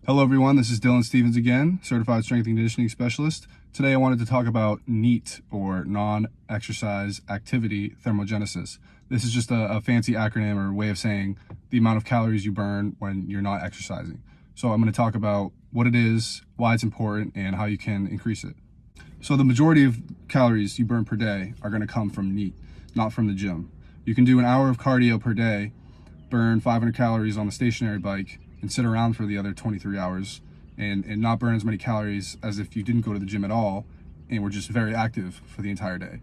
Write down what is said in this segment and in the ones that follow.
Hello everyone, this is Dylan Stevens again, Certified Strength and Conditioning Specialist. Today I wanted to talk about NEAT, or non-exercise activity thermogenesis. This is just a fancy acronym or way of saying the amount of calories you burn when you're not exercising. So I'm going to talk about what it is, why it's important, and how you can increase it. So the majority of calories you burn per day are going to come from NEAT, not from the gym. You can do an hour of cardio per day, burn 500 calories on the stationary bike, and sit around for the other 23 hours and not burn as many calories as if you didn't go to the gym at all and were just very active for the entire day.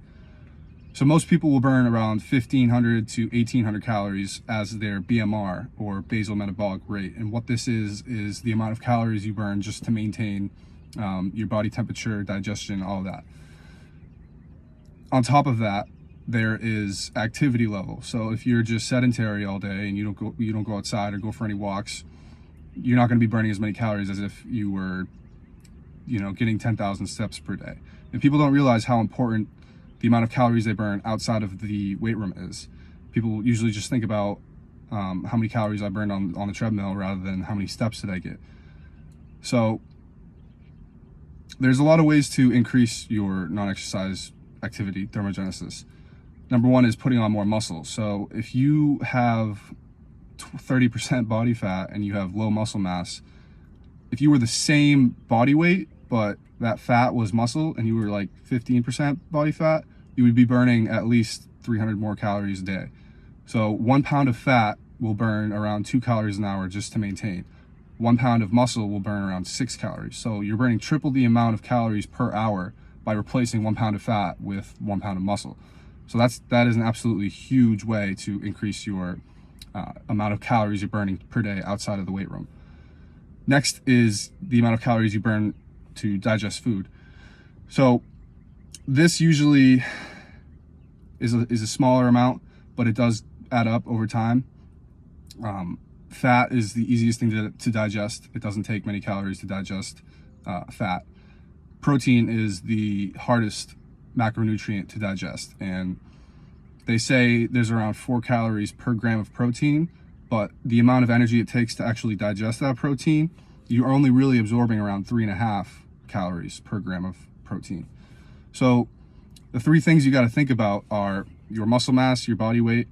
So most people will burn around 1,500 to 1,800 calories as their BMR, or basal metabolic rate. And what this is the amount of calories you burn just to maintain your body temperature, digestion, all of that. On top of that, there is activity level. So if you're just sedentary all day and you don't go outside or go for any walks, you're not going to be burning as many calories as if you were, getting 10,000 steps per day. And people don't realize how important the amount of calories they burn outside of the weight room is. People usually just think about how many calories I burned on the treadmill rather than how many steps did I get. So there's a lot of ways to increase your non-exercise activity thermogenesis. Number one is putting on more muscle. So if you have 30% body fat and you have low muscle mass, if you were the same body weight but that fat was muscle and you were like 15% body fat, you would be burning at least 300 more calories a day. So 1 pound of fat will burn around 2 calories an hour just to maintain. 1 pound of muscle will burn around 6 calories. So you're burning triple the amount of calories per hour by replacing 1 pound of fat with 1 pound of muscle. So that is an absolutely huge way to increase your amount of calories you're burning per day outside of the weight room. Next is the amount of calories you burn to digest food. So this usually is a smaller amount, but it does add up over time. Fat is the easiest thing to digest. It doesn't take many calories to digest fat. Protein is the hardest macronutrient to digest, and they say there's around 4 calories per gram of protein, but the amount of energy it takes to actually digest that protein, you're only really absorbing around 3.5 calories per gram of protein. So the three things you got to think about are your muscle mass, your body weight,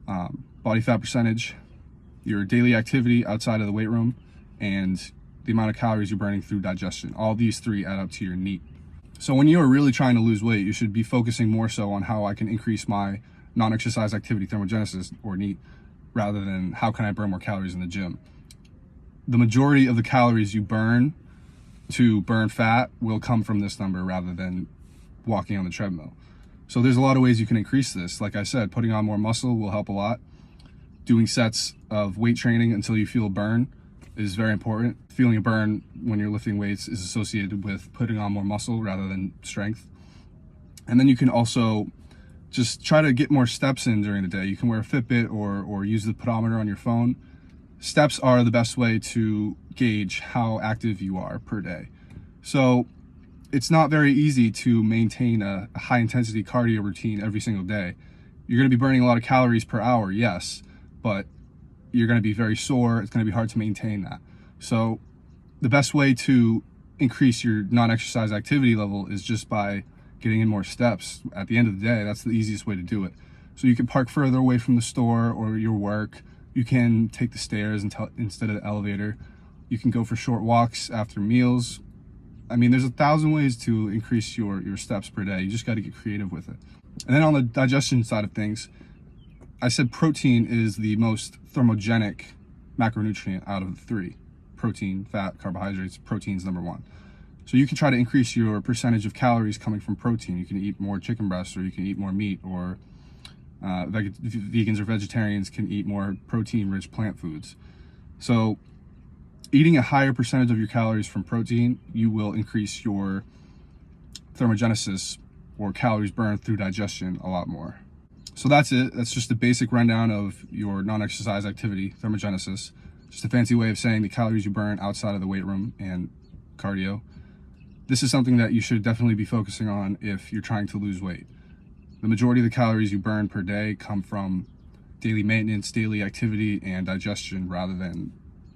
body fat percentage, your daily activity outside of the weight room, and the amount of calories you're burning through digestion. All these three add up to your NEAT. So when you're really trying to lose weight, you should be focusing more so on how I can increase my non-exercise activity thermogenesis, or NEAT, rather than how can I burn more calories in the gym. The majority of the calories you burn to burn fat will come from this number rather than walking on the treadmill. So there's a lot of ways you can increase this. Like I said, putting on more muscle will help a lot. Doing sets of weight training until you feel a burn is very important. Feeling a burn when you're lifting weights is associated with putting on more muscle rather than strength. And then you can also just try to get more steps in during the day. You can wear a Fitbit or use the pedometer on your phone. Steps are the best way to gauge how active you are per day. So it's not very easy to maintain a high intensity cardio routine every single day. You're going to be burning a lot of calories per hour, yes, but you're going to be very sore. It's going to be hard to maintain that. So the best way to increase your non-exercise activity level is just by getting in more steps. At the end of the day, that's the easiest way to do it. So you can park further away from the store or your work. You can take the stairs instead of the elevator. You can go for short walks after meals. I mean, there's 1,000 ways to increase your steps per day. You just got to get creative with it. And then on the digestion side of things, I said protein is the most thermogenic macronutrient out of the three. Protein, fat, carbohydrates. Protein's number one. So you can try to increase your percentage of calories coming from protein. You can eat more chicken breasts, or you can eat more meat, or vegans or vegetarians can eat more protein-rich plant foods. So eating a higher percentage of your calories from protein, you will increase your thermogenesis, or calories burned through digestion, a lot more. So that's it. That's just a basic rundown of your non-exercise activity thermogenesis. Just a fancy way of saying the calories you burn outside of the weight room and cardio. This is something that you should definitely be focusing on if you're trying to lose weight. The majority of the calories you burn per day come from daily maintenance, daily activity, and digestion rather than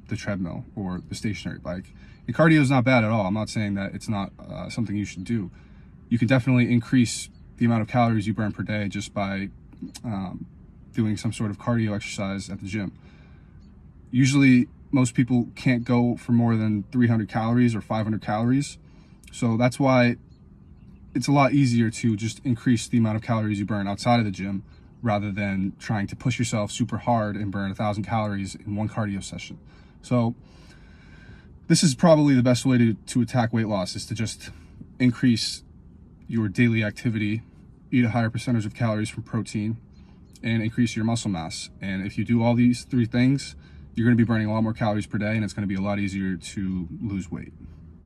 the treadmill or the stationary bike. And cardio is not bad at all. I'm not saying that it's not something you should do. You can definitely increase the amount of calories you burn per day just by doing some sort of cardio exercise at the gym. Usually, most people can't go for more than 300 calories or 500 calories. So that's why it's a lot easier to just increase the amount of calories you burn outside of the gym rather than trying to push yourself super hard and burn 1,000 calories in one cardio session. So this is probably the best way to attack weight loss, is to just increase your daily activity, eat a higher percentage of calories from protein, and increase your muscle mass. And if you do all these three things, you're going to be burning a lot more calories per day, and it's going to be a lot easier to lose weight.